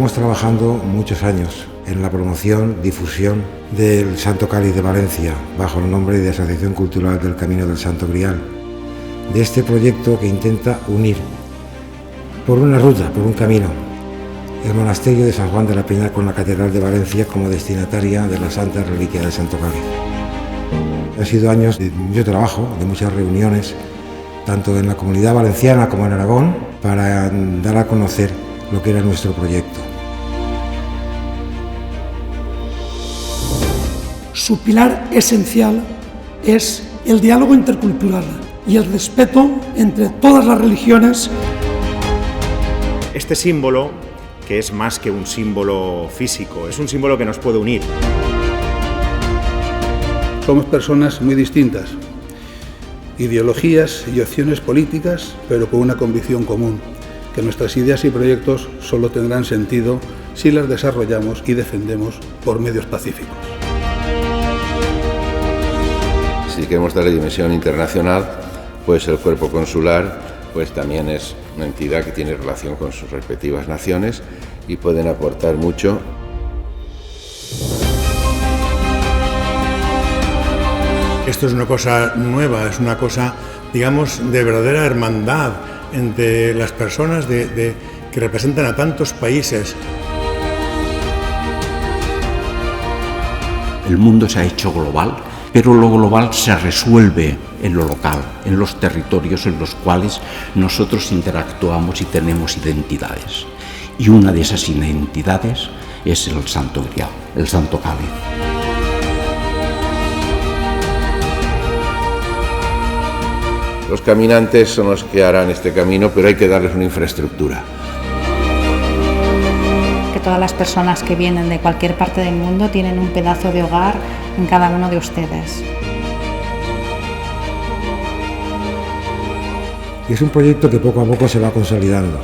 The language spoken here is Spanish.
Llevamos trabajando muchos años en la promoción, difusión del Santo Cáliz de Valencia, bajo el nombre de Asociación Cultural del Camino del Santo Grial, de este proyecto que intenta unir por una ruta, por un camino, el monasterio de San Juan de la Peña con la Catedral de Valencia como destinataria de la Santa Reliquia del Santo Cáliz. Han sido años de mucho trabajo, de muchas reuniones, tanto en la Comunidad Valenciana como en Aragón, para dar a conocer lo que era nuestro proyecto. Su pilar esencial es el diálogo intercultural y el respeto entre todas las religiones. Este símbolo, que es más que un símbolo físico, es un símbolo que nos puede unir. Somos personas muy distintas, ideologías y opciones políticas, pero con una convicción común, que nuestras ideas y proyectos solo tendrán sentido si las desarrollamos y defendemos por medios pacíficos. Si queremos darle dimensión internacional, pues el cuerpo consular pues también es una entidad que tiene relación con sus respectivas naciones y pueden aportar mucho. Esto es una cosa nueva, es una cosa, digamos, de verdadera hermandad entre las personas que representan a tantos países. El mundo se ha hecho global, pero lo global se resuelve en lo local, en los territorios en los cuales nosotros interactuamos y tenemos identidades. Y una de esas identidades es el Santo Grial, el Santo Cáliz. Los caminantes son los que harán este camino, pero hay que darles una infraestructura. Que todas las personas que vienen de cualquier parte del mundo tienen un pedazo de hogar en cada uno de ustedes. Y es un proyecto que poco a poco se va consolidando.